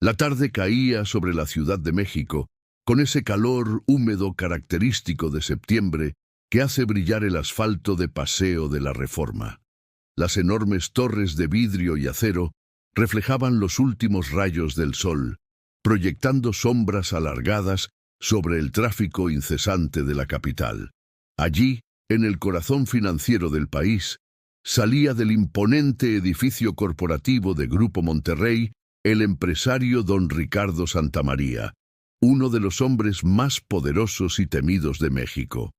La tarde caía sobre la Ciudad de México, con ese calor húmedo característico de septiembre que hace brillar el asfalto de Paseo de la Reforma. Las enormes torres de vidrio y acero reflejaban los últimos rayos del sol, proyectando sombras alargadas sobre el tráfico incesante de la capital. Allí, en el corazón financiero del país, salía del imponente edificio corporativo de Grupo Monterrey el empresario don Ricardo Santamaría, uno de los hombres más poderosos y temidos de México.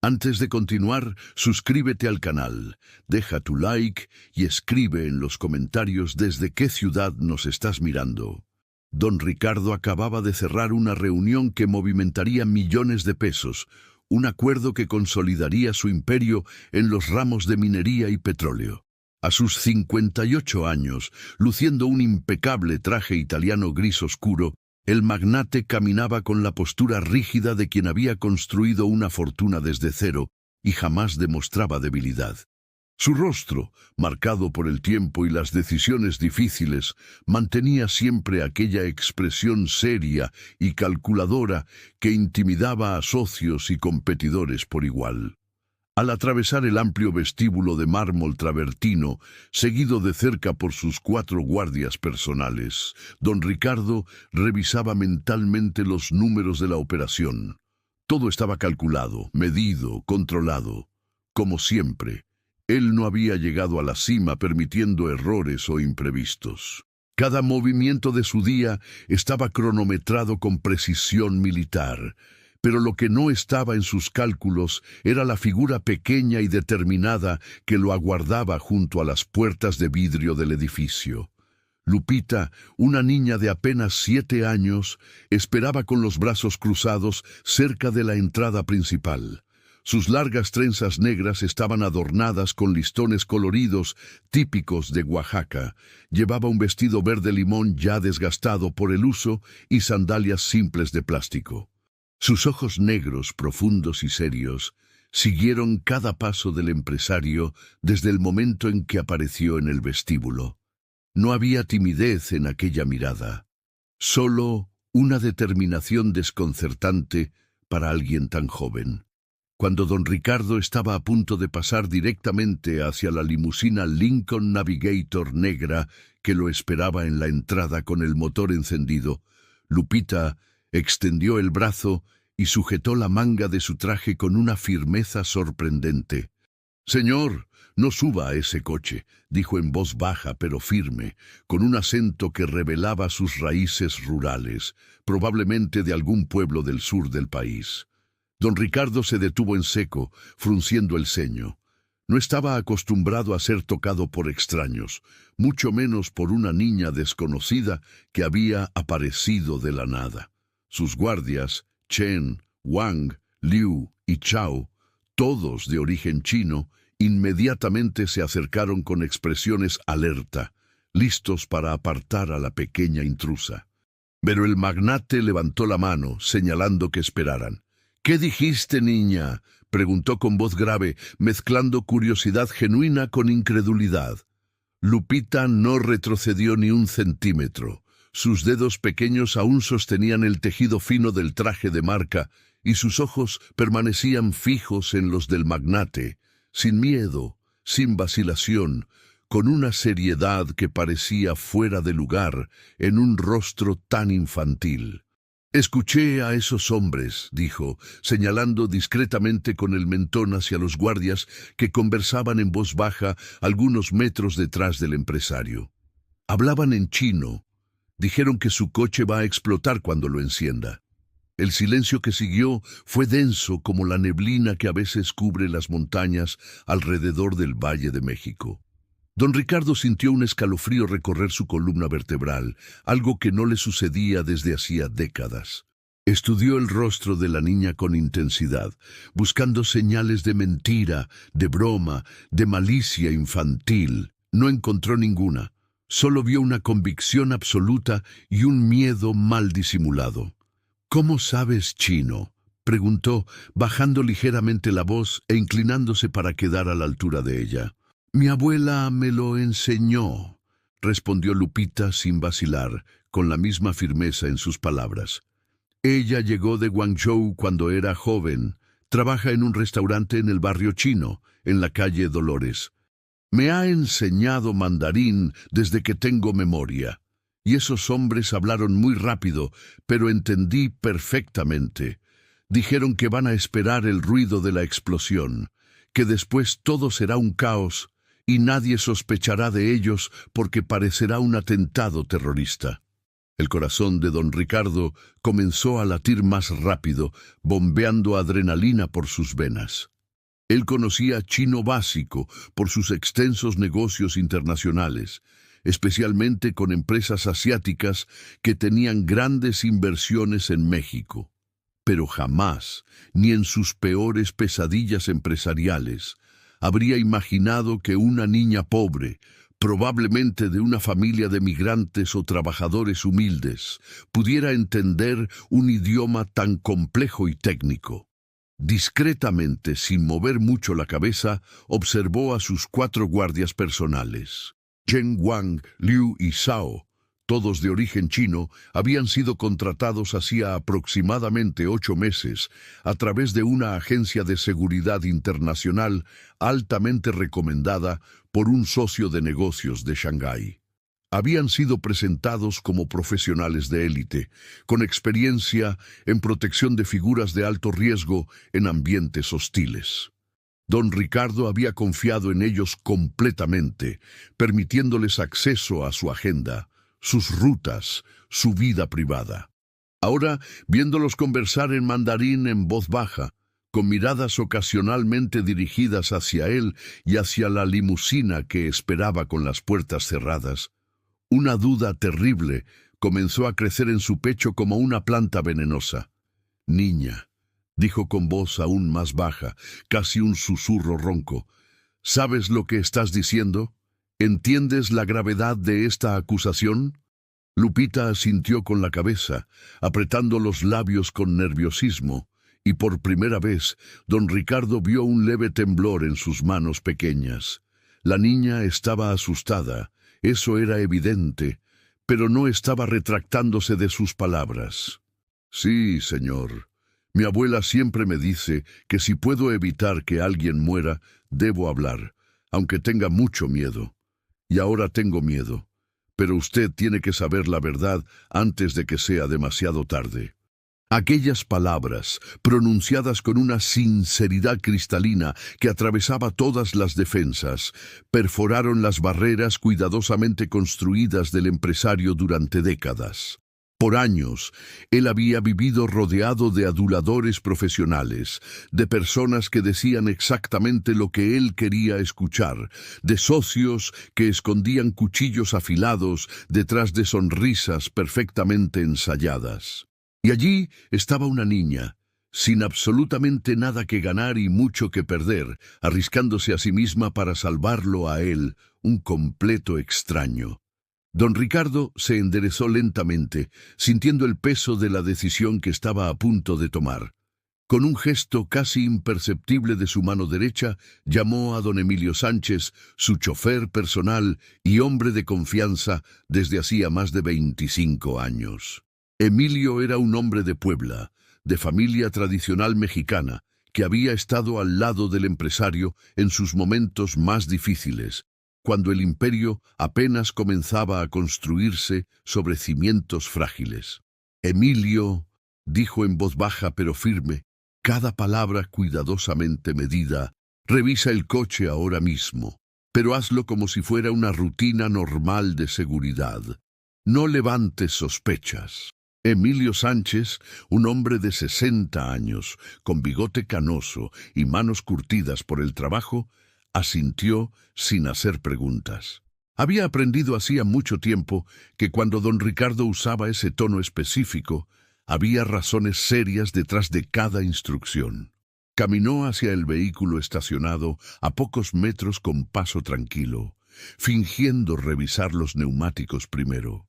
Antes de continuar, suscríbete al canal, deja tu like y escribe en los comentarios desde qué ciudad nos estás mirando. Don Ricardo acababa de cerrar una reunión que movimentaría millones de pesos, un acuerdo que consolidaría su imperio en los ramos de minería y petróleo. A sus 58 años, luciendo un impecable traje italiano gris oscuro, el magnate caminaba con la postura rígida de quien había construido una fortuna desde cero y jamás demostraba debilidad. Su rostro, marcado por el tiempo y las decisiones difíciles, mantenía siempre aquella expresión seria y calculadora que intimidaba a socios y competidores por igual. Al atravesar el amplio vestíbulo de mármol travertino, seguido de cerca por sus 4 guardias personales, don Ricardo revisaba mentalmente los números de la operación. Todo estaba calculado, medido, controlado. Como siempre, él no había llegado a la cima permitiendo errores o imprevistos. Cada movimiento de su día estaba cronometrado con precisión militar, pero lo que no estaba en sus cálculos era la figura pequeña y determinada que lo aguardaba junto a las puertas de vidrio del edificio. Lupita, una niña de apenas 7 años, esperaba con los brazos cruzados cerca de la entrada principal. Sus largas trenzas negras estaban adornadas con listones coloridos típicos de Oaxaca. Llevaba un vestido verde limón ya desgastado por el uso y sandalias simples de plástico. Sus ojos negros, profundos y serios, siguieron cada paso del empresario desde el momento en que apareció en el vestíbulo. No había timidez en aquella mirada, solo una determinación desconcertante para alguien tan joven. Cuando don Ricardo estaba a punto de pasar directamente hacia la limusina Lincoln Navigator negra que lo esperaba en la entrada con el motor encendido, Lupita extendió el brazo y sujetó la manga de su traje con una firmeza sorprendente. «Señor, no suba a ese coche», dijo en voz baja pero firme, con un acento que revelaba sus raíces rurales, probablemente de algún pueblo del sur del país. Don Ricardo se detuvo en seco, frunciendo el ceño. No estaba acostumbrado a ser tocado por extraños, mucho menos por una niña desconocida que había aparecido de la nada. Sus guardias, Chen, Wang, Liu y Chao, todos de origen chino, inmediatamente se acercaron con expresiones alerta, listos para apartar a la pequeña intrusa. Pero el magnate levantó la mano, señalando que esperaran. «¿Qué dijiste, niña?», preguntó con voz grave, mezclando curiosidad genuina con incredulidad. Lupita no retrocedió ni un centímetro. Sus dedos pequeños aún sostenían el tejido fino del traje de marca y sus ojos permanecían fijos en los del magnate, sin miedo, sin vacilación, con una seriedad que parecía fuera de lugar en un rostro tan infantil. «Escuché a esos hombres», dijo, señalando discretamente con el mentón hacia los guardias que conversaban en voz baja algunos metros detrás del empresario. Hablaban en chino. Dijeron que su coche va a explotar cuando lo encienda. El silencio que siguió fue denso como la neblina que a veces cubre las montañas alrededor del Valle de México. Don Ricardo sintió un escalofrío recorrer su columna vertebral, algo que no le sucedía desde hacía décadas. Estudió el rostro de la niña con intensidad, buscando señales de mentira, de broma, de malicia infantil. No encontró ninguna. Solo vio una convicción absoluta y un miedo mal disimulado. «¿Cómo sabes chino?», preguntó, bajando ligeramente la voz e inclinándose para quedar a la altura de ella. «Mi abuela me lo enseñó», respondió Lupita sin vacilar, con la misma firmeza en sus palabras. Ella llegó de Guangzhou cuando era joven. Trabaja en un restaurante en el barrio chino, en la calle Dolores. Me ha enseñado mandarín desde que tengo memoria. Y esos hombres hablaron muy rápido, pero entendí perfectamente. Dijeron que van a esperar el ruido de la explosión, que después todo será un caos y nadie sospechará de ellos porque parecerá un atentado terrorista. El corazón de don Ricardo comenzó a latir más rápido, bombeando adrenalina por sus venas. Él conocía chino básico por sus extensos negocios internacionales, especialmente con empresas asiáticas que tenían grandes inversiones en México. Pero jamás, ni en sus peores pesadillas empresariales, habría imaginado que una niña pobre, probablemente de una familia de migrantes o trabajadores humildes, pudiera entender un idioma tan complejo y técnico. Discretamente, sin mover mucho la cabeza, observó a sus 4 guardias personales. Zheng Wang, Liu y Zhao, todos de origen chino, habían sido contratados hacía aproximadamente 8 meses a través de una agencia de seguridad internacional altamente recomendada por un socio de negocios de Shanghái. Habían sido presentados como profesionales de élite, con experiencia en protección de figuras de alto riesgo en ambientes hostiles. Don Ricardo había confiado en ellos completamente, permitiéndoles acceso a su agenda, sus rutas, su vida privada. Ahora, viéndolos conversar en mandarín en voz baja, con miradas ocasionalmente dirigidas hacia él y hacia la limusina que esperaba con las puertas cerradas, una duda terrible comenzó a crecer en su pecho como una planta venenosa. «Niña», dijo con voz aún más baja, casi un susurro ronco, «¿sabes lo que estás diciendo? ¿Entiendes la gravedad de esta acusación?» Lupita asintió con la cabeza, apretando los labios con nerviosismo, y por primera vez don Ricardo vio un leve temblor en sus manos pequeñas. La niña estaba asustada, eso era evidente, pero no estaba retractándose de sus palabras. «Sí, señor. Mi abuela siempre me dice que si puedo evitar que alguien muera, debo hablar, aunque tenga mucho miedo. Y ahora tengo miedo. Pero usted tiene que saber la verdad antes de que sea demasiado tarde». Aquellas palabras, pronunciadas con una sinceridad cristalina que atravesaba todas las defensas, perforaron las barreras cuidadosamente construidas del empresario durante décadas. Por años, él había vivido rodeado de aduladores profesionales, de personas que decían exactamente lo que él quería escuchar, de socios que escondían cuchillos afilados detrás de sonrisas perfectamente ensayadas. Y allí estaba una niña, sin absolutamente nada que ganar y mucho que perder, arriscándose a sí misma para salvarlo a él, un completo extraño. Don Ricardo se enderezó lentamente, sintiendo el peso de la decisión que estaba a punto de tomar. Con un gesto casi imperceptible de su mano derecha, llamó a don Emilio Sánchez, su chofer personal y hombre de confianza desde hacía más de 25 años. Emilio era un hombre de Puebla, de familia tradicional mexicana, que había estado al lado del empresario en sus momentos más difíciles, cuando el imperio apenas comenzaba a construirse sobre cimientos frágiles. «Emilio», dijo en voz baja pero firme, cada palabra cuidadosamente medida, «revisa el coche ahora mismo, pero hazlo como si fuera una rutina normal de seguridad. No levantes sospechas». Emilio Sánchez, un hombre de 60 años, con bigote canoso y manos curtidas por el trabajo, asintió sin hacer preguntas. Había aprendido hacía mucho tiempo que cuando don Ricardo usaba ese tono específico, había razones serias detrás de cada instrucción. Caminó hacia el vehículo estacionado a pocos metros con paso tranquilo, fingiendo revisar los neumáticos primero.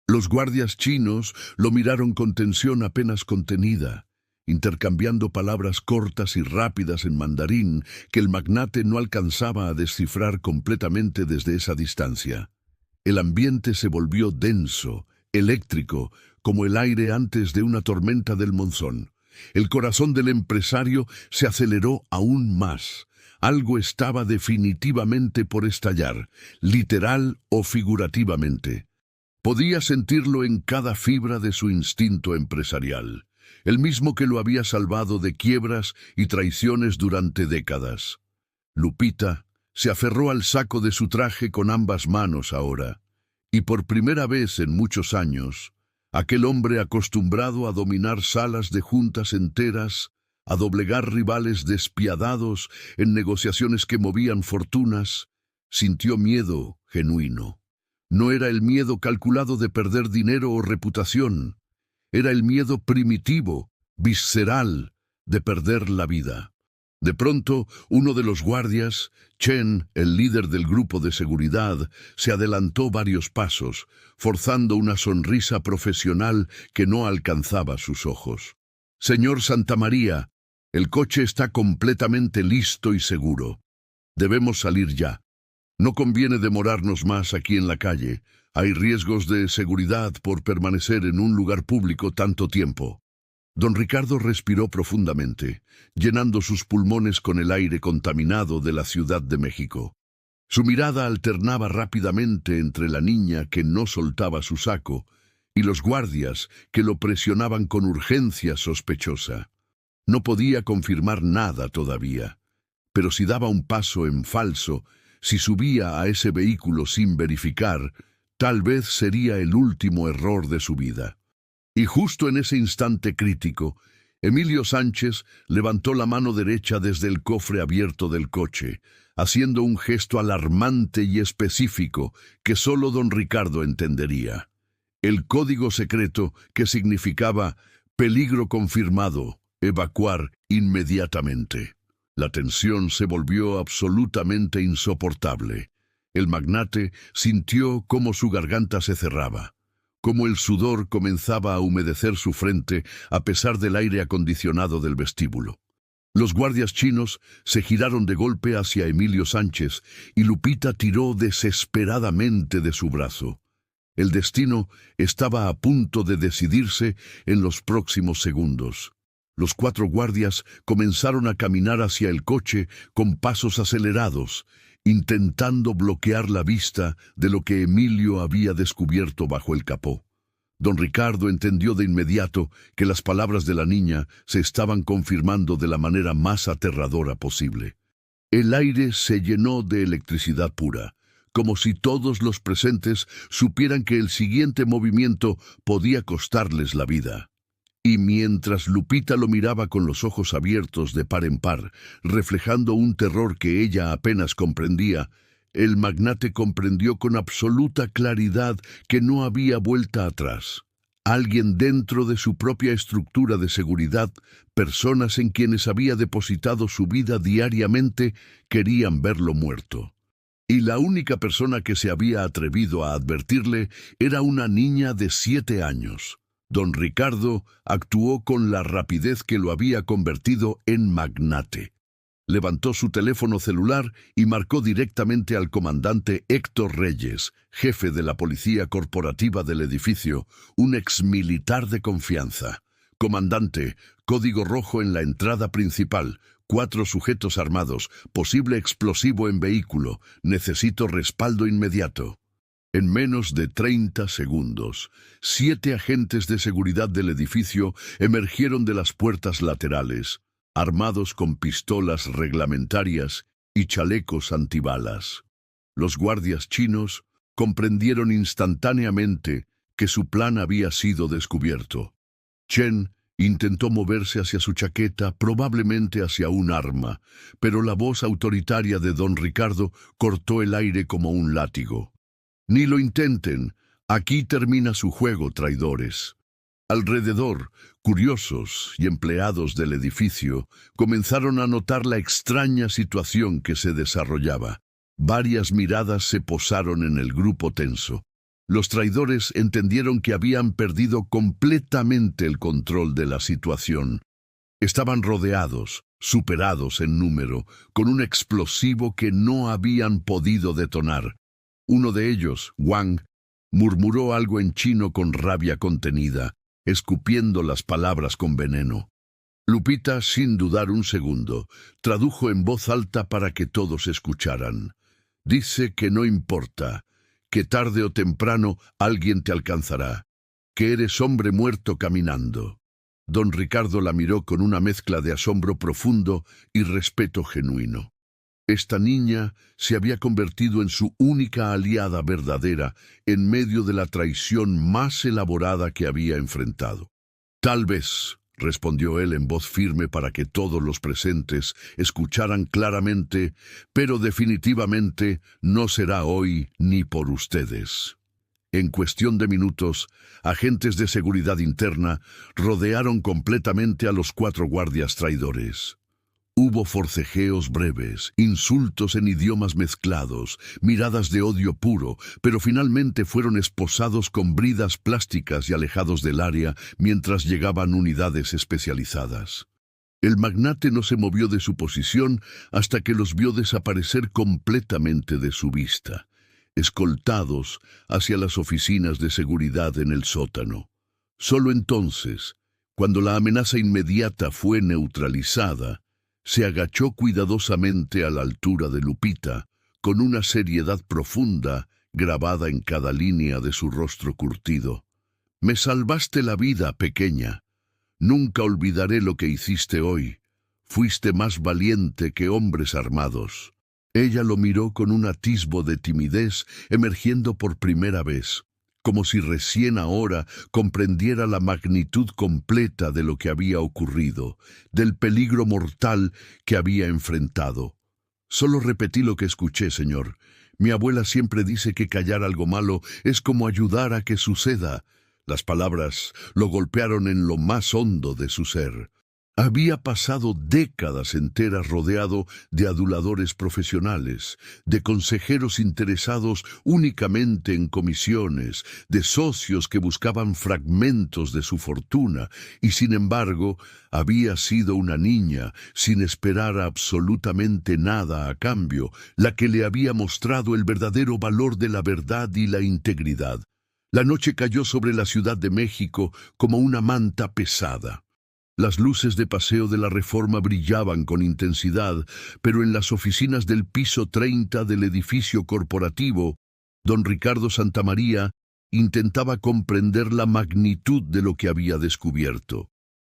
Los guardias chinos lo miraron con tensión apenas contenida, intercambiando palabras cortas y rápidas en mandarín que el magnate no alcanzaba a descifrar completamente desde esa distancia. El ambiente se volvió denso, eléctrico, como el aire antes de una tormenta del monzón. El corazón del empresario se aceleró aún más. Algo estaba definitivamente por estallar, literal o figurativamente. Podía sentirlo en cada fibra de su instinto empresarial, el mismo que lo había salvado de quiebras y traiciones durante décadas. Lupita se aferró al saco de su traje con ambas manos ahora, y por primera vez en muchos años, aquel hombre acostumbrado a dominar salas de juntas enteras, a doblegar rivales despiadados en negociaciones que movían fortunas, sintió miedo genuino. No era el miedo calculado de perder dinero o reputación, era el miedo primitivo, visceral, de perder la vida. De pronto, uno de los guardias, Chen, el líder del grupo de seguridad, se adelantó varios pasos, forzando una sonrisa profesional que no alcanzaba sus ojos. «Señor Santamaría, el coche está completamente listo y seguro. Debemos salir ya. No conviene demorarnos más aquí en la calle. Hay riesgos de seguridad por permanecer en un lugar público tanto tiempo». Don Ricardo respiró profundamente, llenando sus pulmones con el aire contaminado de la Ciudad de México. Su mirada alternaba rápidamente entre la niña que no soltaba su saco y los guardias que lo presionaban con urgencia sospechosa. No podía confirmar nada todavía, pero si daba un paso en falso, si subía a ese vehículo sin verificar, tal vez sería el último error de su vida. Y justo en ese instante crítico, Emilio Sánchez levantó la mano derecha desde el cofre abierto del coche, haciendo un gesto alarmante y específico que solo don Ricardo entendería. El código secreto que significaba peligro confirmado, evacuar inmediatamente. La tensión se volvió absolutamente insoportable. El magnate sintió cómo su garganta se cerraba, como el sudor comenzaba a humedecer su frente a pesar del aire acondicionado del vestíbulo. Los guardias chinos se giraron de golpe hacia Emilio Sánchez y Lupita tiró desesperadamente de su brazo. El destino estaba a punto de decidirse en los próximos segundos. Los 4 guardias comenzaron a caminar hacia el coche con pasos acelerados, intentando bloquear la vista de lo que Emilio había descubierto bajo el capó. Don Ricardo entendió de inmediato que las palabras de la niña se estaban confirmando de la manera más aterradora posible. El aire se llenó de electricidad pura, como si todos los presentes supieran que el siguiente movimiento podía costarles la vida. Y mientras Lupita lo miraba con los ojos abiertos de par en par, reflejando un terror que ella apenas comprendía, el magnate comprendió con absoluta claridad que no había vuelta atrás. Alguien dentro de su propia estructura de seguridad, personas en quienes había depositado su vida diariamente, querían verlo muerto. Y la única persona que se había atrevido a advertirle era una niña de 7 años. Don Ricardo actuó con la rapidez que lo había convertido en magnate. Levantó su teléfono celular y marcó directamente al comandante Héctor Reyes, jefe de la policía corporativa del edificio, un exmilitar de confianza. «Comandante, código rojo en la entrada principal, 4 sujetos armados, posible explosivo en vehículo, necesito respaldo inmediato». En menos de 30 segundos, 7 agentes de seguridad del edificio emergieron de las puertas laterales, armados con pistolas reglamentarias y chalecos antibalas. Los guardias chinos comprendieron instantáneamente que su plan había sido descubierto. Chen intentó moverse hacia su chaqueta, probablemente hacia un arma, pero la voz autoritaria de don Ricardo cortó el aire como un látigo. «Ni lo intenten, aquí termina su juego, traidores». Alrededor, curiosos y empleados del edificio comenzaron a notar la extraña situación que se desarrollaba. Varias miradas se posaron en el grupo tenso. Los traidores entendieron que habían perdido completamente el control de la situación. Estaban rodeados, superados en número, con un explosivo que no habían podido detonar. Uno de ellos, Wang, Murmuró algo en chino con rabia contenida, escupiendo las palabras con veneno. Lupita, sin dudar un segundo, tradujo en voz alta para que todos escucharan. Dice que no importa, que tarde o temprano alguien te alcanzará, que eres hombre muerto caminando. Don Ricardo la miró con una mezcla de asombro profundo y respeto genuino. Esta niña se había convertido en su única aliada verdadera en medio de la traición más elaborada que había enfrentado. Tal vez, respondió él en voz firme para que todos los presentes escucharan claramente, pero definitivamente no será hoy ni por ustedes. En cuestión de minutos, agentes de seguridad interna rodearon completamente a los 4 guardias traidores. Hubo forcejeos breves, insultos en idiomas mezclados, miradas de odio puro, pero finalmente fueron esposados con bridas plásticas y alejados del área mientras llegaban unidades especializadas. El magnate no se movió de su posición hasta que los vio desaparecer completamente de su vista, escoltados hacia las oficinas de seguridad en el sótano. Solo entonces, cuando la amenaza inmediata fue neutralizada, se agachó cuidadosamente a la altura de Lupita, con una seriedad profunda grabada en cada línea de su rostro curtido. «Me salvaste la vida, pequeña. Nunca olvidaré lo que hiciste hoy. Fuiste más valiente que hombres armados». Ella lo miró con un atisbo de timidez emergiendo por primera vez, como si recién ahora comprendiera la magnitud completa de lo que había ocurrido, del peligro mortal que había enfrentado. «Solo repetí lo que escuché, señor. Mi abuela siempre dice que callar algo malo es como ayudar a que suceda». Las palabras lo golpearon en lo más hondo de su ser. Había pasado décadas enteras rodeado de aduladores profesionales, de consejeros interesados únicamente en comisiones, de socios que buscaban fragmentos de su fortuna, y sin embargo había sido una niña, sin esperar absolutamente nada a cambio, la que le había mostrado el verdadero valor de la verdad y la integridad. La noche cayó sobre la Ciudad de México como una manta pesada. Las luces de Paseo de la Reforma brillaban con intensidad, pero en las oficinas del piso 30 del edificio corporativo, don Ricardo Santamaría intentaba comprender la magnitud de lo que había descubierto.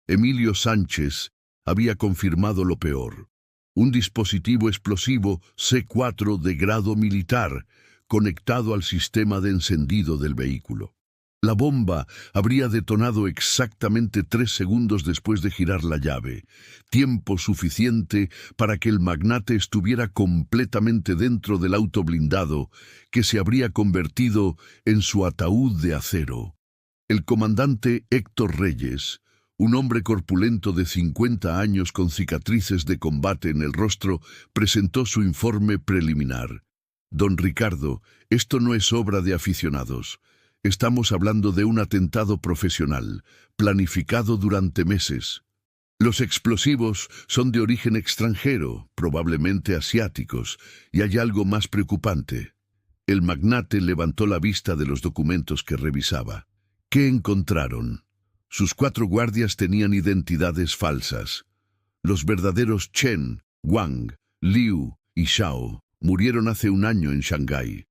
Emilio Sánchez había confirmado lo peor: un dispositivo explosivo C4 de grado militar, conectado al sistema de encendido del vehículo. La bomba habría detonado exactamente 3 segundos después de girar la llave, tiempo suficiente para que el magnate estuviera completamente dentro del auto blindado, que se habría convertido en su ataúd de acero. El comandante Héctor Reyes, un hombre corpulento de 50 años con cicatrices de combate en el rostro, presentó su informe preliminar. «Don Ricardo, esto no es obra de aficionados. Estamos hablando de un atentado profesional, planificado durante meses. Los explosivos son de origen extranjero, probablemente asiáticos, y hay algo más preocupante». El magnate levantó la vista de los documentos que revisaba. ¿Qué encontraron? Sus 4 guardias tenían identidades falsas. Los verdaderos Chen, Wang, Liu y Xiao murieron hace un año en Shanghái.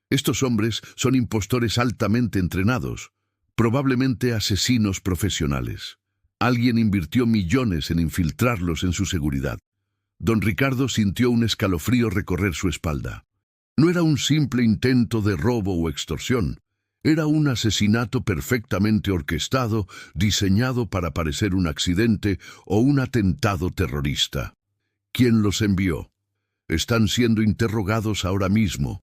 Estos hombres son impostores altamente entrenados, probablemente asesinos profesionales. Alguien invirtió millones en infiltrarlos en su seguridad. Don Ricardo sintió un escalofrío recorrer su espalda. No era un simple intento de robo o extorsión. Era un asesinato perfectamente orquestado, diseñado para parecer un accidente o un atentado terrorista. ¿Quién los envió? Están siendo interrogados ahora mismo,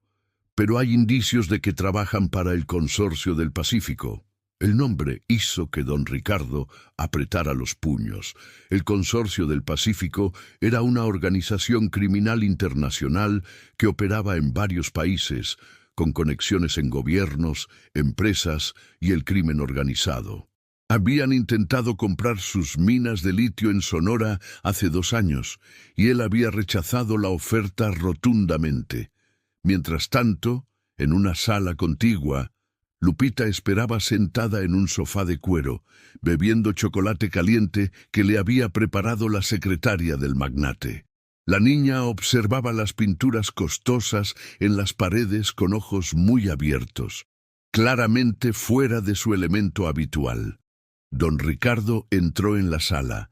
pero hay indicios de que trabajan para el Consorcio del Pacífico. El nombre hizo que don Ricardo apretara los puños. El Consorcio del Pacífico era una organización criminal internacional que operaba en varios países, con conexiones en gobiernos, empresas y el crimen organizado. Habían intentado comprar sus minas de litio en Sonora hace 2 años, y él había rechazado la oferta rotundamente. Mientras tanto, en una sala contigua, Lupita esperaba sentada en un sofá de cuero, bebiendo chocolate caliente que le había preparado la secretaria del magnate. La niña observaba las pinturas costosas en las paredes con ojos muy abiertos, claramente fuera de su elemento habitual. Don Ricardo entró en la sala,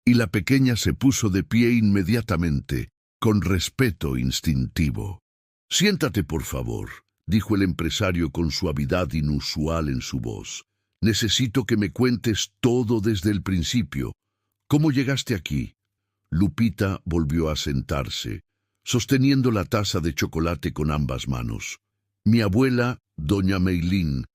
y la pequeña se puso de pie inmediatamente, con respeto instintivo. «Siéntate, por favor», dijo el empresario con suavidad inusual en su voz. «Necesito que me cuentes todo desde el principio. ¿Cómo llegaste aquí?» Lupita volvió a sentarse, sosteniendo la taza de chocolate con ambas manos. «Mi abuela, doña Meilín,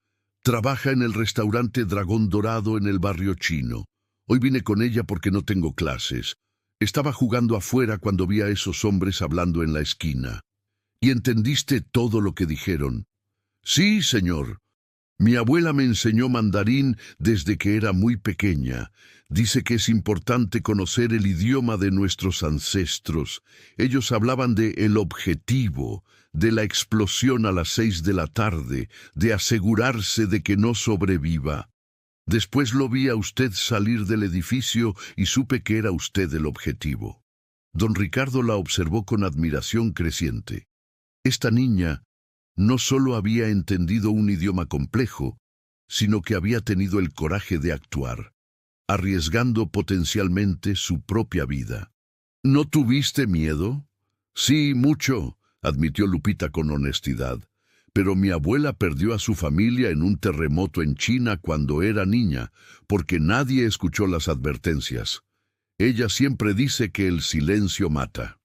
trabaja en el restaurante Dragón Dorado en el barrio chino. Hoy vine con ella porque no tengo clases. Estaba jugando afuera cuando vi a esos hombres hablando en la esquina. ¿Y entendiste todo lo que dijeron?» «Sí, señor. Mi abuela me enseñó mandarín desde que era muy pequeña. Dice que es importante conocer el idioma de nuestros ancestros. Ellos hablaban de el objetivo, de la explosión a las 6 de la tarde, de asegurarse de que no sobreviva. Después lo vi a usted salir del edificio y supe que era usted el objetivo». Don Ricardo la observó con admiración creciente. Esta niña no solo había entendido un idioma complejo, sino que había tenido el coraje de actuar, arriesgando potencialmente su propia vida. «¿No tuviste miedo?» «Sí, mucho», admitió Lupita con honestidad. «Pero mi abuela perdió a su familia en un terremoto en China cuando era niña, porque nadie escuchó las advertencias. Ella siempre dice que el silencio mata».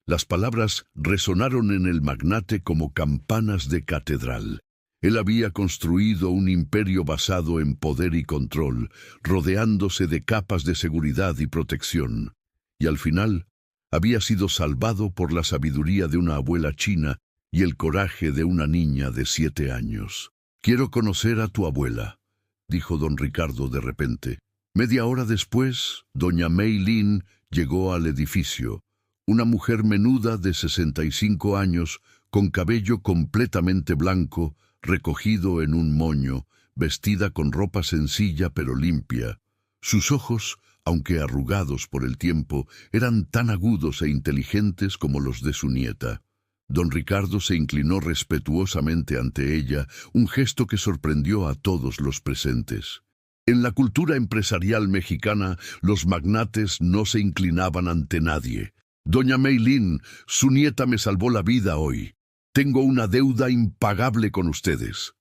Las palabras resonaron en el magnate como campanas de catedral. Él había construido un imperio basado en poder y control, rodeándose de capas de seguridad y protección. Y al final, había sido salvado por la sabiduría de una abuela china y el coraje de una niña de 7 años. «Quiero conocer a tu abuela», dijo don Ricardo de repente. Media hora después, doña Meilín llegó al edificio. Una mujer menuda de 65 años, con cabello completamente blanco, recogido en un moño, vestida con ropa sencilla pero limpia. Sus ojos, aunque arrugados por el tiempo, eran tan agudos e inteligentes como los de su nieta. Don Ricardo se inclinó respetuosamente ante ella, un gesto que sorprendió a todos los presentes. En la cultura empresarial mexicana, los magnates no se inclinaban ante nadie. «Doña Meilín, su nieta me salvó la vida hoy. Tengo una deuda impagable con ustedes».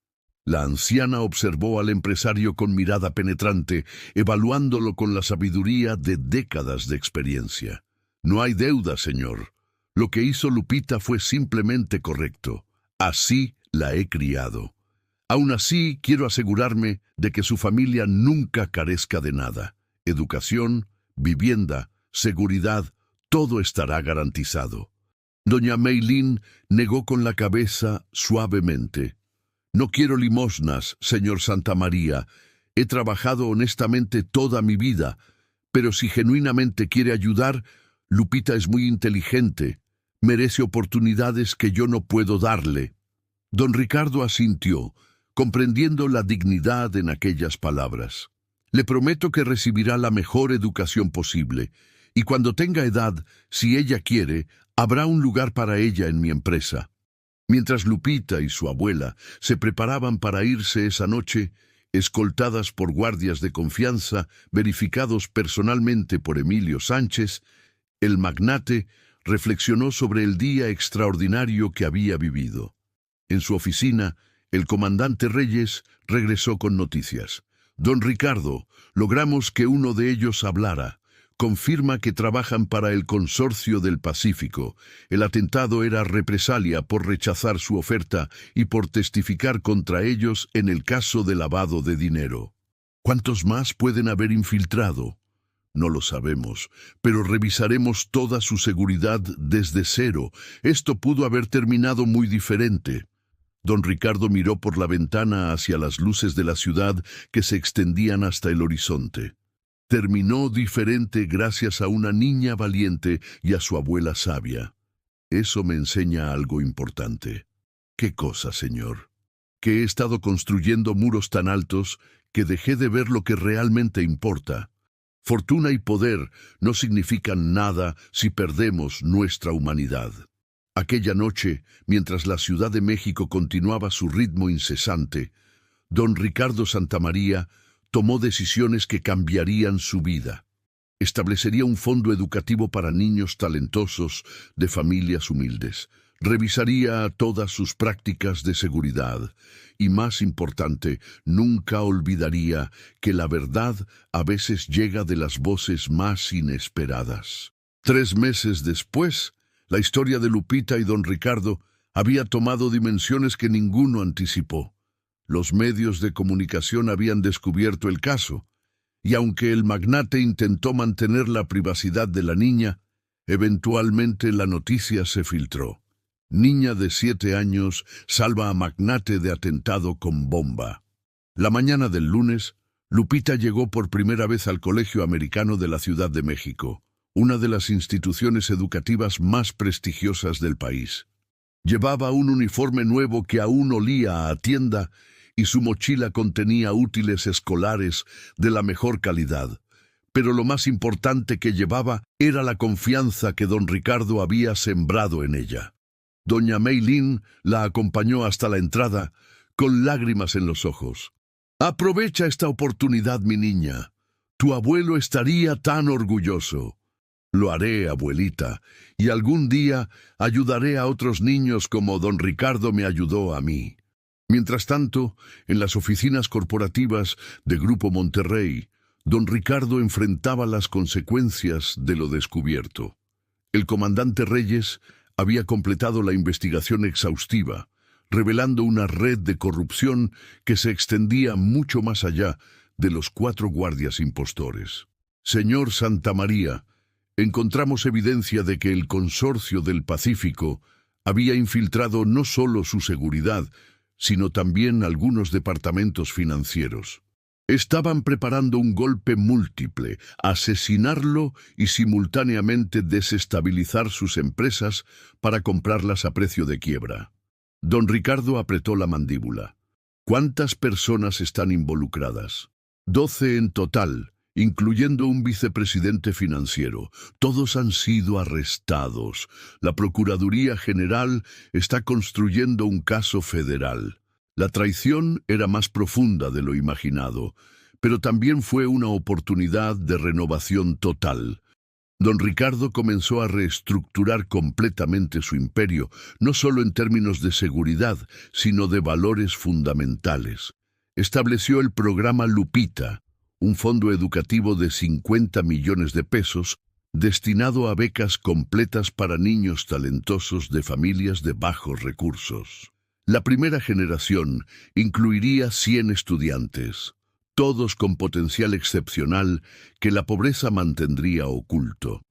La anciana observó al empresario con mirada penetrante, evaluándolo con la sabiduría de décadas de experiencia. «No hay deuda, señor. Lo que hizo Lupita fue simplemente correcto. Así la he criado. Aún así, quiero asegurarme de que su familia nunca carezca de nada. Educación, vivienda, seguridad, todo estará garantizado». Doña Meilín negó con la cabeza suavemente. «No quiero limosnas, señor Santamaría. He trabajado honestamente toda mi vida, pero si genuinamente quiere ayudar, Lupita es muy inteligente. Merece oportunidades que yo no puedo darle». Don Ricardo asintió, comprendiendo la dignidad en aquellas palabras. «Le prometo que recibirá la mejor educación posible. Y cuando tenga edad, si ella quiere, habrá un lugar para ella en mi empresa». Mientras Lupita y su abuela se preparaban para irse esa noche, escoltadas por guardias de confianza, verificados personalmente por Emilio Sánchez, el magnate reflexionó sobre el día extraordinario que había vivido. En su oficina, el comandante Reyes regresó con noticias. «Don Ricardo, logramos que uno de ellos hablara. Confirma que trabajan para el Consorcio del Pacífico. El atentado era represalia por rechazar su oferta y por testificar contra ellos en el caso de lavado de dinero». «¿Cuántos más pueden haber infiltrado?» «No lo sabemos, pero revisaremos toda su seguridad desde cero. Esto pudo haber terminado muy diferente». Don Ricardo miró por la ventana hacia las luces de la ciudad que se extendían hasta el horizonte. Terminó diferente gracias a una niña valiente y a su abuela sabia. Eso me enseña algo importante. ¿Qué cosa, señor? que he estado construyendo muros tan altos que dejé de ver lo que realmente importa. Fortuna y poder no significan nada si perdemos nuestra humanidad. Aquella noche, mientras la Ciudad de México continuaba su ritmo incesante, don Ricardo Santamaría tomó decisiones que cambiarían su vida. Establecería un fondo educativo para niños talentosos de familias humildes. Revisaría todas sus prácticas de seguridad y, más importante, nunca olvidaría que la verdad a veces llega de las voces más inesperadas. 3 meses después, la historia de Lupita y don Ricardo había tomado dimensiones que ninguno anticipó. Los medios de comunicación habían descubierto el caso, y aunque el magnate intentó mantener la privacidad de la niña, eventualmente la noticia se filtró. Niña de 7 años salva a magnate de atentado con bomba. La mañana del lunes, Lupita llegó por primera vez al Colegio Americano de la Ciudad de México, una de las instituciones educativas más prestigiosas del país. Llevaba un uniforme nuevo que aún olía a tienda y su mochila contenía útiles escolares de la mejor calidad. Pero lo más importante que llevaba era la confianza que don Ricardo había sembrado en ella. Doña Meilín la acompañó hasta la entrada, con lágrimas en los ojos. «Aprovecha esta oportunidad, mi niña. Tu abuelo estaría tan orgulloso». «Lo haré, abuelita, y algún día ayudaré a otros niños como don Ricardo me ayudó a mí». Mientras tanto, en las oficinas corporativas de Grupo Monterrey, don Ricardo enfrentaba las consecuencias de lo descubierto. El comandante Reyes había completado la investigación exhaustiva, revelando una red de corrupción que se extendía mucho más allá de los 4 guardias impostores. «Señor Santamaría, encontramos evidencia de que el Consorcio del Pacífico había infiltrado no solo su seguridad, sino también algunos departamentos financieros. Estaban preparando un golpe múltiple, asesinarlo y simultáneamente desestabilizar sus empresas para comprarlas a precio de quiebra». Don Ricardo apretó la mandíbula. «¿Cuántas personas están involucradas?» 12 en total, incluyendo un vicepresidente financiero. Todos han sido arrestados. La Procuraduría General está construyendo un caso federal. La traición era más profunda de lo imaginado, pero también fue una oportunidad de renovación total. Don Ricardo comenzó a reestructurar completamente su imperio, no solo en términos de seguridad, sino de valores fundamentales. Estableció el programa Lupita, un fondo educativo de 50 millones de pesos, destinado a becas completas para niños talentosos de familias de bajos recursos. La primera generación incluiría 100 estudiantes, todos con potencial excepcional que la pobreza mantendría oculto.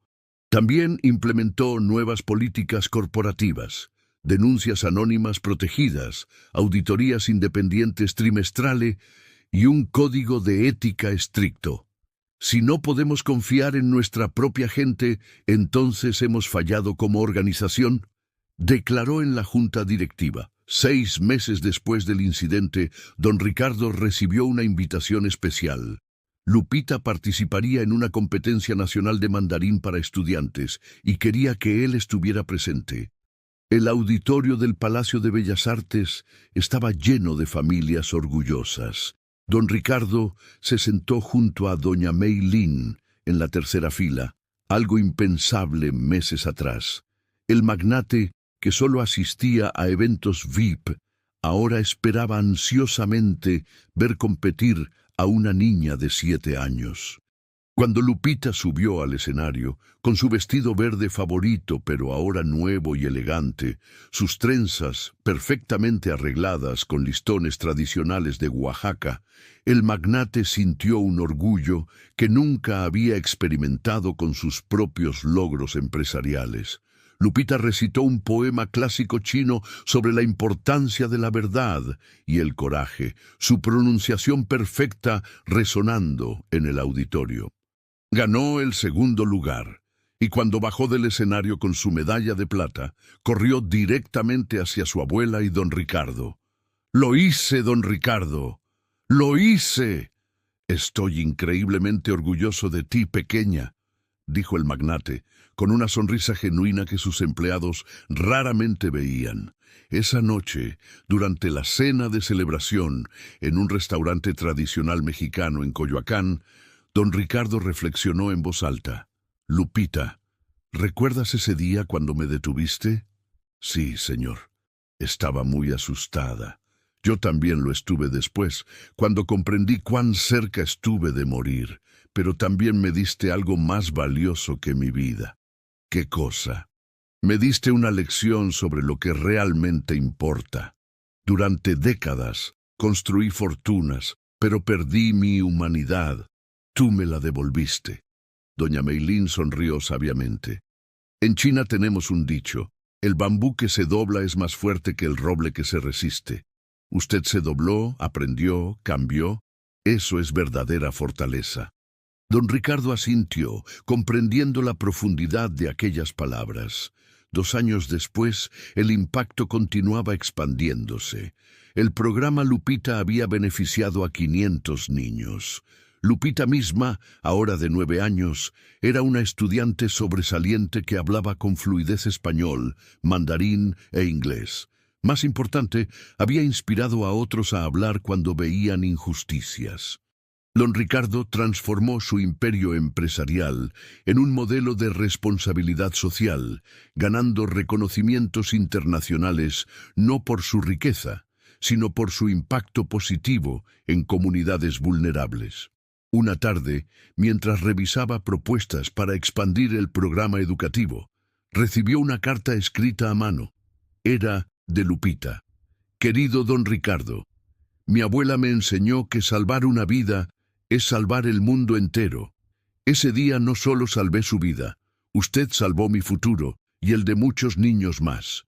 También implementó nuevas políticas corporativas, denuncias anónimas protegidas, auditorías independientes trimestrales y un código de ética estricto. Si no podemos confiar en nuestra propia gente, entonces hemos fallado como organización, declaró en la junta directiva. 6 meses después del incidente, don Ricardo recibió una invitación especial. Lupita participaría en una competencia nacional de mandarín para estudiantes y quería que él estuviera presente. El auditorio del Palacio de Bellas Artes estaba lleno de familias orgullosas. Don Ricardo se sentó junto a doña Meilín en la tercera fila, algo impensable meses atrás. El magnate, que solo asistía a eventos VIP, ahora esperaba ansiosamente ver competir a una niña de 7 años. Cuando Lupita subió al escenario, con su vestido verde favorito, pero ahora nuevo y elegante, sus trenzas perfectamente arregladas con listones tradicionales de Oaxaca, el magnate sintió un orgullo que nunca había experimentado con sus propios logros empresariales. Lupita recitó un poema clásico chino sobre la importancia de la verdad y el coraje, su pronunciación perfecta resonando en el auditorio. Ganó el segundo lugar, y cuando bajó del escenario con su medalla de plata, corrió directamente hacia su abuela y don Ricardo. Lo hice, don Ricardo. Lo hice. Estoy increíblemente orgulloso de ti, pequeña, dijo el magnate, con una sonrisa genuina que sus empleados raramente veían. Esa noche, durante la cena de celebración en un restaurante tradicional mexicano en Coyoacán, don Ricardo reflexionó en voz alta. Lupita, ¿recuerdas ese día cuando me detuviste? Sí, señor. Estaba muy asustada. Yo también lo estuve después, cuando comprendí cuán cerca estuve de morir, pero también me diste algo más valioso que mi vida. ¿Qué cosa? Me diste una lección sobre lo que realmente importa. Durante décadas construí fortunas, pero perdí mi humanidad. Tú me la devolviste. Doña Meilín sonrió sabiamente. En China tenemos un dicho: el bambú que se dobla es más fuerte que el roble que se resiste. Usted se dobló, aprendió, cambió. Eso es verdadera fortaleza. Don Ricardo asintió, comprendiendo la profundidad de aquellas palabras. 2 años después, el impacto continuaba expandiéndose. El programa Lupita había beneficiado a 500 niños. Lupita misma, ahora de 9 años, era una estudiante sobresaliente que hablaba con fluidez español, mandarín e inglés. Más importante, había inspirado a otros a hablar cuando veían injusticias. Don Ricardo transformó su imperio empresarial en un modelo de responsabilidad social, ganando reconocimientos internacionales no por su riqueza, sino por su impacto positivo en comunidades vulnerables. Una tarde, mientras revisaba propuestas para expandir el programa educativo, recibió una carta escrita a mano. Era de Lupita. Querido don Ricardo, mi abuela me enseñó que salvar una vida es salvar el mundo entero. Ese día no solo salvé su vida, usted salvó mi futuro y el de muchos niños más.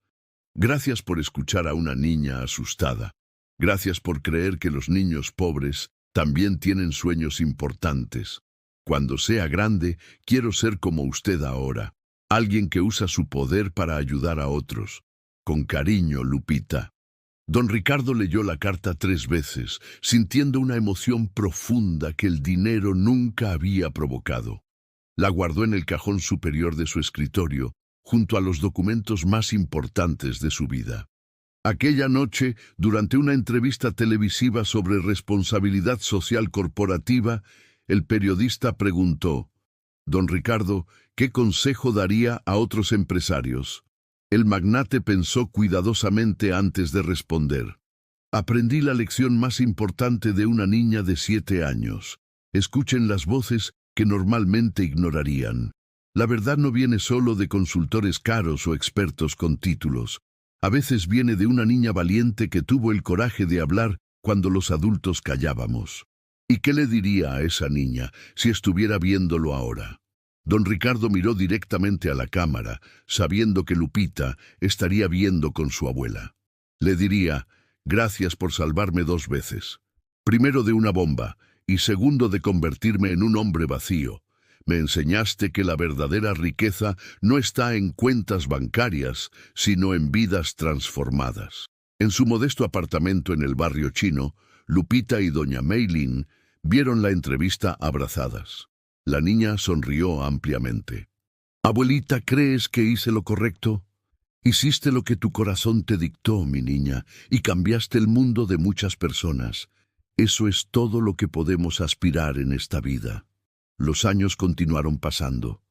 Gracias por escuchar a una niña asustada. Gracias por creer que los niños pobres también tienen sueños importantes. Cuando sea grande, quiero ser como usted ahora, alguien que usa su poder para ayudar a otros. Con cariño, Lupita. Don Ricardo leyó la carta 3 veces, sintiendo una emoción profunda que el dinero nunca había provocado. La guardó en el cajón superior de su escritorio, junto a los documentos más importantes de su vida. Aquella noche, durante una entrevista televisiva sobre responsabilidad social corporativa, el periodista preguntó: «Don Ricardo, ¿qué consejo daría a otros empresarios?». El magnate pensó cuidadosamente antes de responder. Aprendí la lección más importante de una niña de 7 años. Escuchen las voces que normalmente ignorarían. La verdad no viene solo de consultores caros o expertos con títulos. A veces viene de una niña valiente que tuvo el coraje de hablar cuando los adultos callábamos. ¿Y qué le diría a esa niña si estuviera viéndolo ahora? Don Ricardo miró directamente a la cámara, sabiendo que Lupita estaría viendo con su abuela. Le diría: «Gracias por salvarme 2 veces. Primero de una bomba y segundo de convertirme en un hombre vacío. Me enseñaste que la verdadera riqueza no está en cuentas bancarias, sino en vidas transformadas». En su modesto apartamento en el barrio chino, Lupita y doña Meilín vieron la entrevista abrazadas. La niña sonrió ampliamente. «Abuelita, ¿crees que hice lo correcto? Hiciste lo que tu corazón te dictó, mi niña, y cambiaste el mundo de muchas personas. Eso es todo lo que podemos aspirar en esta vida». Los años continuaron pasando.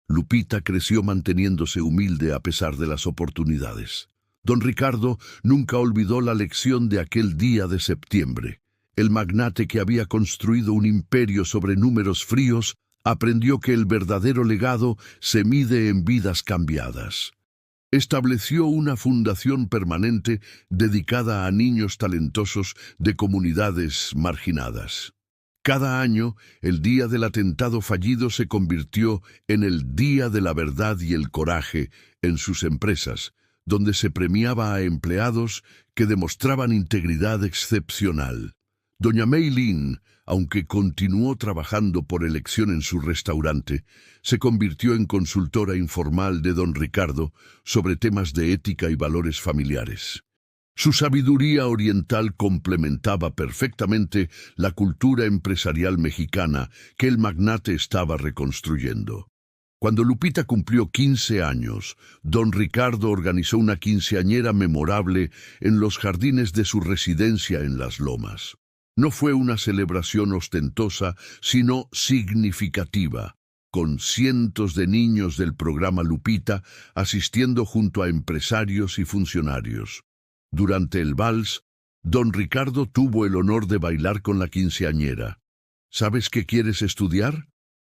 Lupita creció manteniéndose humilde a pesar de las oportunidades. Don Ricardo nunca olvidó la lección de aquel día de septiembre. El magnate que había construido un imperio sobre números fríos aprendió que el verdadero legado se mide en vidas cambiadas. Estableció una fundación permanente dedicada a niños talentosos de comunidades marginadas. Cada año, el día del atentado fallido se convirtió en el Día de la Verdad y el Coraje en sus empresas, donde se premiaba a empleados que demostraban integridad excepcional. Doña Meilín, aunque continuó trabajando por elección en su restaurante, se convirtió en consultora informal de don Ricardo sobre temas de ética y valores familiares. Su sabiduría oriental complementaba perfectamente la cultura empresarial mexicana que el magnate estaba reconstruyendo. Cuando Lupita cumplió 15 años, don Ricardo organizó una quinceañera memorable en los jardines de su residencia en Las Lomas. No fue una celebración ostentosa, sino significativa, con cientos de niños del programa Lupita asistiendo junto a empresarios y funcionarios. Durante el vals, don Ricardo tuvo el honor de bailar con la quinceañera. ¿Sabes qué quieres estudiar?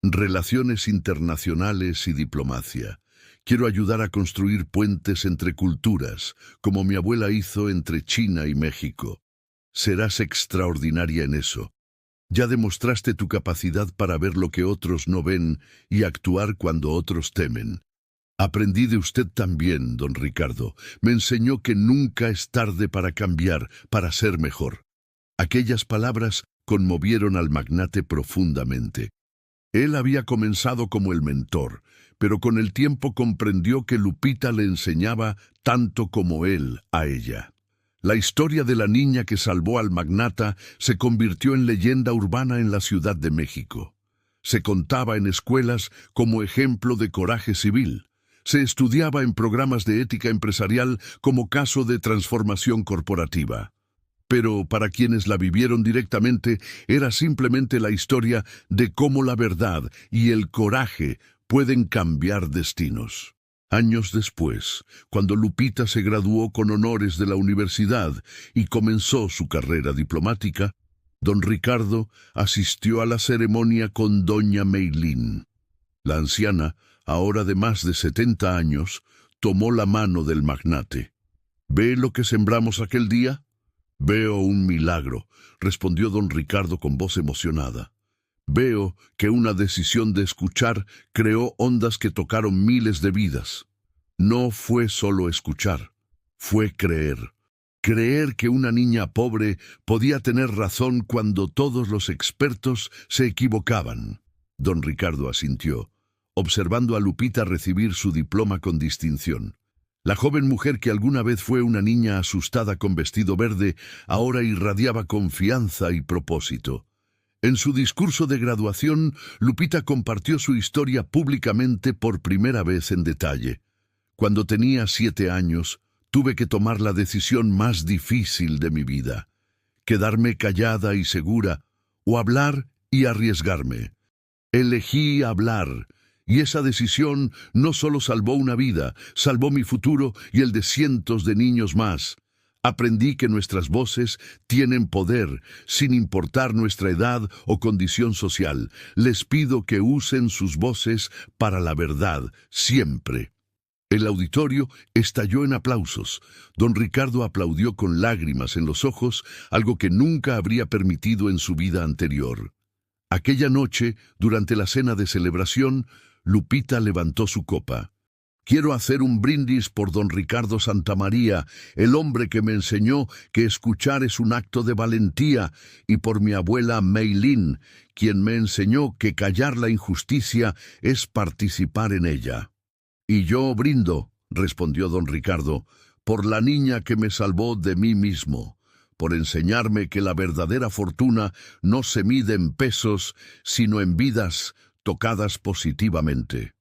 Relaciones internacionales y diplomacia. Quiero ayudar a construir puentes entre culturas, como mi abuela hizo entre China y México. Serás extraordinaria en eso. Ya demostraste tu capacidad para ver lo que otros no ven y actuar cuando otros temen. Aprendí de usted también, don Ricardo. Me enseñó que nunca es tarde para cambiar, para ser mejor. Aquellas palabras conmovieron al magnate profundamente. Él había comenzado como el mentor, pero con el tiempo comprendió que Lupita le enseñaba tanto como él a ella. La historia de la niña que salvó al magnate se convirtió en leyenda urbana en la Ciudad de México. Se contaba en escuelas como ejemplo de coraje civil. Se estudiaba en programas de ética empresarial como caso de transformación corporativa. Pero para quienes la vivieron directamente, era simplemente la historia de cómo la verdad y el coraje pueden cambiar destinos. Años después, cuando Lupita se graduó con honores de la universidad y comenzó su carrera diplomática, don Ricardo asistió a la ceremonia con doña Meilín. La anciana, ahora de más de 70 años, tomó la mano del magnate. ¿Ve lo que sembramos aquel día? Veo un milagro, respondió don Ricardo con voz emocionada. Veo que una decisión de escuchar creó ondas que tocaron miles de vidas. No fue solo escuchar, fue creer. Creer que una niña pobre podía tener razón cuando todos los expertos se equivocaban. Don Ricardo asintió, observando a Lupita recibir su diploma con distinción. La joven mujer que alguna vez fue una niña asustada con vestido verde, ahora irradiaba confianza y propósito. En su discurso de graduación, Lupita compartió su historia públicamente por primera vez en detalle. Cuando tenía 7 años, tuve que tomar la decisión más difícil de mi vida: quedarme callada y segura, o hablar y arriesgarme. Elegí hablar, y esa decisión no solo salvó una vida, salvó mi futuro y el de cientos de niños más. Aprendí que nuestras voces tienen poder, sin importar nuestra edad o condición social. Les pido que usen sus voces para la verdad, siempre. El auditorio estalló en aplausos. Don Ricardo aplaudió con lágrimas en los ojos, algo que nunca habría permitido en su vida anterior. Aquella noche, durante la cena de celebración, Lupita levantó su copa. Quiero hacer un brindis por don Ricardo Santamaría, el hombre que me enseñó que escuchar es un acto de valentía, y por mi abuela Meilín, quien me enseñó que callar la injusticia es participar en ella. Y yo brindo, respondió don Ricardo, por la niña que me salvó de mí mismo, por enseñarme que la verdadera fortuna no se mide en pesos, sino en vidas tocadas positivamente.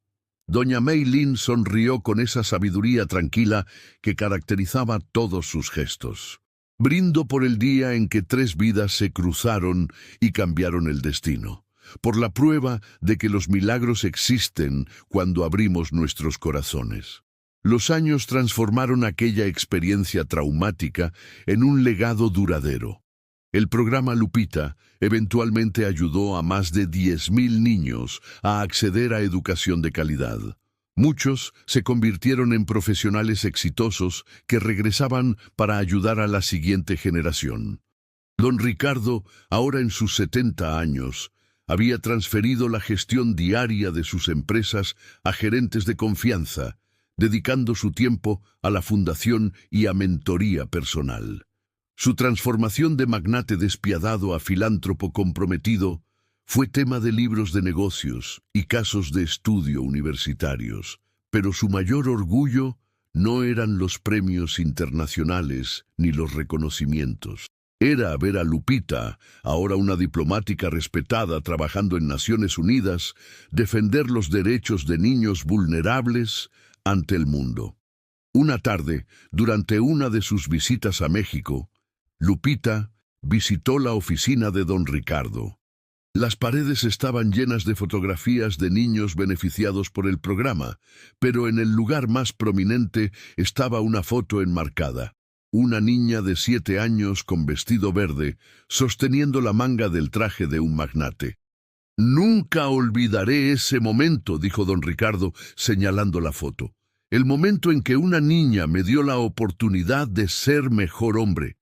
Doña Meilín sonrió con esa sabiduría tranquila que caracterizaba todos sus gestos. Brindo por el día en que 3 vidas se cruzaron y cambiaron el destino, por la prueba de que los milagros existen cuando abrimos nuestros corazones. Los años transformaron aquella experiencia traumática en un legado duradero. El programa Lupita eventualmente ayudó a más de 10.000 niños a acceder a educación de calidad. Muchos se convirtieron en profesionales exitosos que regresaban para ayudar a la siguiente generación. Don Ricardo, ahora en sus 70 años, había transferido la gestión diaria de sus empresas a gerentes de confianza, dedicando su tiempo a la fundación y a mentoría personal. Su transformación de magnate despiadado a filántropo comprometido fue tema de libros de negocios y casos de estudio universitarios, pero su mayor orgullo no eran los premios internacionales ni los reconocimientos. Era ver a Lupita, ahora una diplomática respetada trabajando en Naciones Unidas, defender los derechos de niños vulnerables ante el mundo. Una tarde, durante una de sus visitas a México, Lupita visitó la oficina de don Ricardo. Las paredes estaban llenas de fotografías de niños beneficiados por el programa, pero en el lugar más prominente estaba una foto enmarcada. Una niña de 7 años con vestido verde, sosteniendo la manga del traje de un magnate. «Nunca olvidaré ese momento», dijo don Ricardo, señalando la foto. «El momento en que una niña me dio la oportunidad de ser mejor hombre.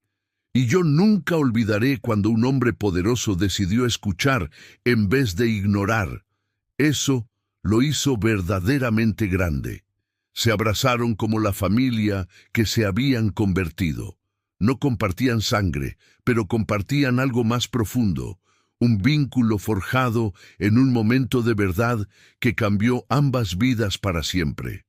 Y yo nunca olvidaré cuando un hombre poderoso decidió escuchar en vez de ignorar. Eso lo hizo verdaderamente grande. Se abrazaron como la familia que se habían convertido. No compartían sangre, pero compartían algo más profundo, un vínculo forjado en un momento de verdad que cambió ambas vidas para siempre.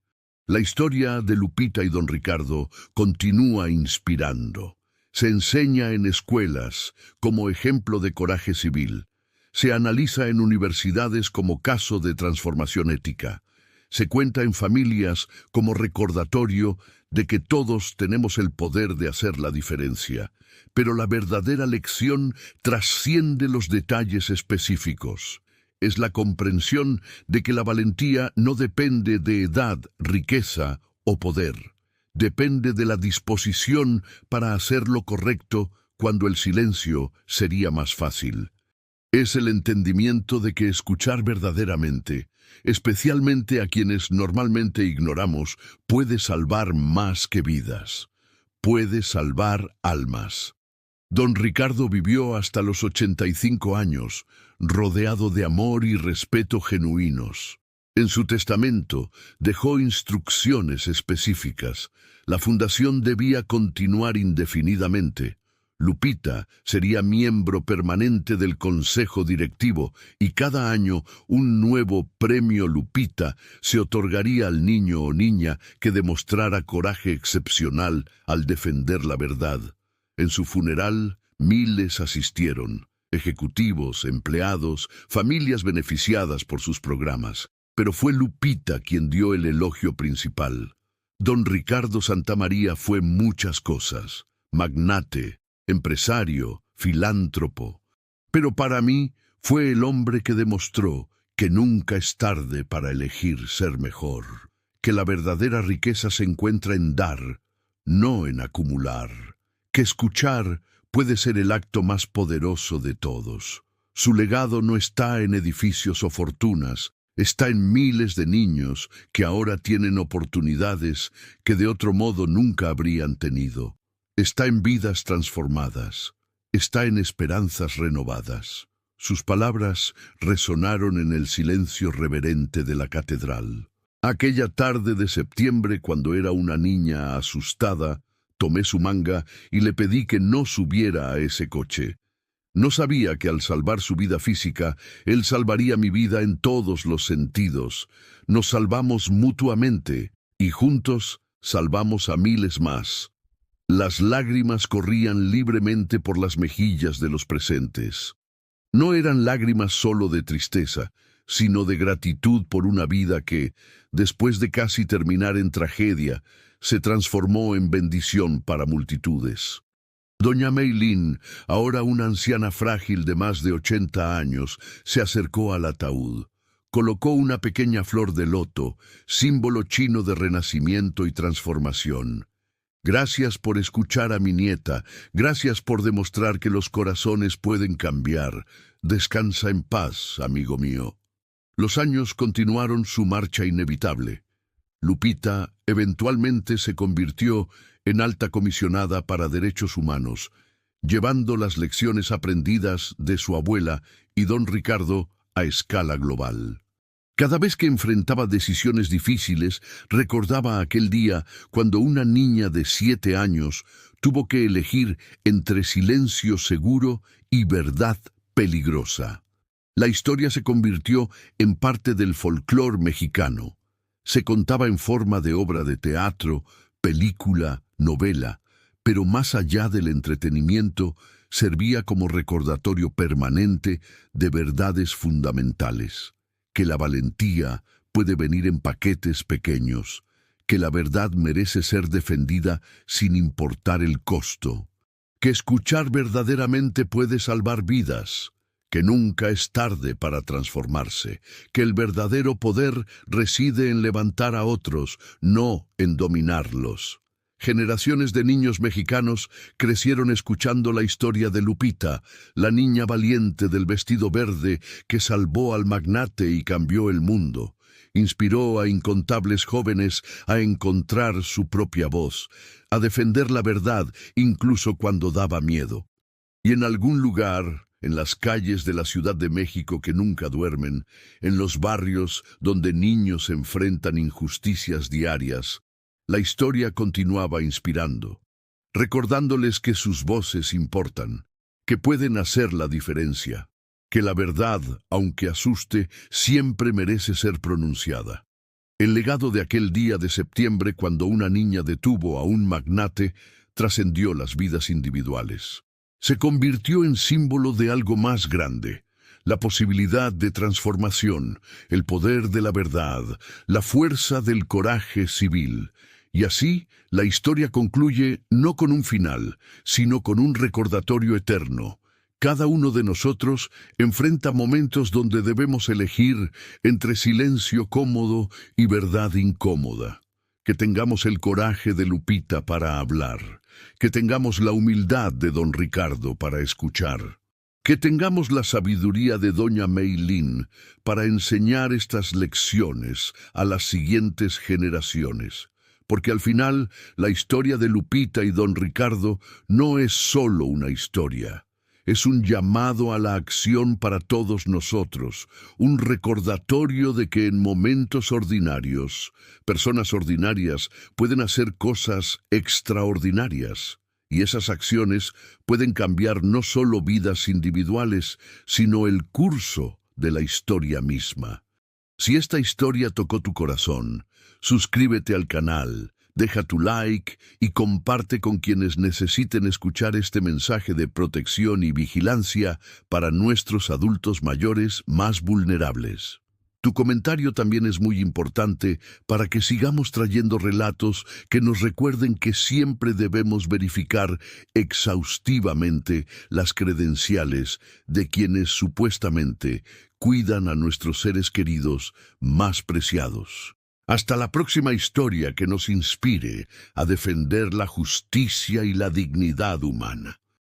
La historia de Lupita y don Ricardo continúa inspirando. Se enseña en escuelas como ejemplo de coraje civil. Se analiza en universidades como caso de transformación ética. Se cuenta en familias como recordatorio de que todos tenemos el poder de hacer la diferencia. Pero la verdadera lección trasciende los detalles específicos. Es la comprensión de que la valentía no depende de edad, riqueza o poder. Depende de la disposición para hacer lo correcto cuando el silencio sería más fácil. Es el entendimiento de que escuchar verdaderamente, especialmente a quienes normalmente ignoramos, puede salvar más que vidas. Puede salvar almas. Don Ricardo vivió hasta los 85 años, rodeado de amor y respeto genuinos. En su testamento dejó instrucciones específicas. La fundación debía continuar indefinidamente. Lupita sería miembro permanente del consejo directivo y cada año un nuevo premio Lupita se otorgaría al niño o niña que demostrara coraje excepcional al defender la verdad. En su funeral, miles asistieron, ejecutivos, empleados, familias beneficiadas por sus programas. Pero fue Lupita quien dio el elogio principal. Don Ricardo Santamaría fue muchas cosas: magnate, empresario, filántropo. Pero para mí fue el hombre que demostró que nunca es tarde para elegir ser mejor, que la verdadera riqueza se encuentra en dar, no en acumular, que escuchar puede ser el acto más poderoso de todos. Su legado no está en edificios o fortunas, está en miles de niños que ahora tienen oportunidades que de otro modo nunca habrían tenido. Está en vidas transformadas. Está en esperanzas renovadas. Sus palabras resonaron en el silencio reverente de la catedral. Aquella tarde de septiembre, cuando era una niña asustada, tomé su manga y le pedí que no subiera a ese coche. No sabía que al salvar su vida física, él salvaría mi vida en todos los sentidos. Nos salvamos mutuamente y juntos salvamos a miles más. Las lágrimas corrían libremente por las mejillas de los presentes. No eran lágrimas solo de tristeza, sino de gratitud por una vida que, después de casi terminar en tragedia, se transformó en bendición para multitudes. Doña Meilín, ahora una anciana frágil de más de 80 años, se acercó al ataúd. Colocó una pequeña flor de loto, símbolo chino de renacimiento y transformación. Gracias por escuchar a mi nieta, gracias por demostrar que los corazones pueden cambiar. Descansa en paz, amigo mío. Los años continuaron su marcha inevitable. Lupita eventualmente se convirtió en alta comisionada para derechos humanos, llevando las lecciones aprendidas de su abuela y don Ricardo a escala global. Cada vez que enfrentaba decisiones difíciles, recordaba aquel día cuando una niña de 7 años tuvo que elegir entre silencio seguro y verdad peligrosa. La historia se convirtió en parte del folclore mexicano. Se contaba en forma de obra de teatro, película, novela, pero más allá del entretenimiento, servía como recordatorio permanente de verdades fundamentales, que la valentía puede venir en paquetes pequeños, que la verdad merece ser defendida sin importar el costo, que escuchar verdaderamente puede salvar vidas, que nunca es tarde para transformarse, que el verdadero poder reside en levantar a otros, no en dominarlos. Generaciones de niños mexicanos crecieron escuchando la historia de Lupita, la niña valiente del vestido verde que salvó al magnate y cambió el mundo. Inspiró a incontables jóvenes a encontrar su propia voz, a defender la verdad incluso cuando daba miedo. Y en algún lugar, en las calles de la Ciudad de México que nunca duermen, en los barrios donde niños enfrentan injusticias diarias, la historia continuaba inspirando, recordándoles que sus voces importan, que pueden hacer la diferencia, que la verdad, aunque asuste, siempre merece ser pronunciada. El legado de aquel día de septiembre cuando una niña detuvo a un magnate trascendió las vidas individuales. Se convirtió en símbolo de algo más grande, la posibilidad de transformación, el poder de la verdad, la fuerza del coraje civil. Y así, la historia concluye no con un final, sino con un recordatorio eterno. Cada uno de nosotros enfrenta momentos donde debemos elegir entre silencio cómodo y verdad incómoda. Que tengamos el coraje de Lupita para hablar, que tengamos la humildad de don Ricardo para escuchar, que tengamos la sabiduría de doña Meilín para enseñar estas lecciones a las siguientes generaciones. Porque al final, la historia de Lupita y don Ricardo no es solo una historia. Es un llamado a la acción para todos nosotros, un recordatorio de que en momentos ordinarios, personas ordinarias pueden hacer cosas extraordinarias, y esas acciones pueden cambiar no solo vidas individuales, sino el curso de la historia misma. Si esta historia tocó tu corazón, suscríbete al canal, deja tu like y comparte con quienes necesiten escuchar este mensaje de protección y vigilancia para nuestros adultos mayores más vulnerables. Tu comentario también es muy importante para que sigamos trayendo relatos que nos recuerden que siempre debemos verificar exhaustivamente las credenciales de quienes supuestamente cuidan a nuestros seres queridos más preciados. Hasta la próxima historia que nos inspire a defender la justicia y la dignidad humana.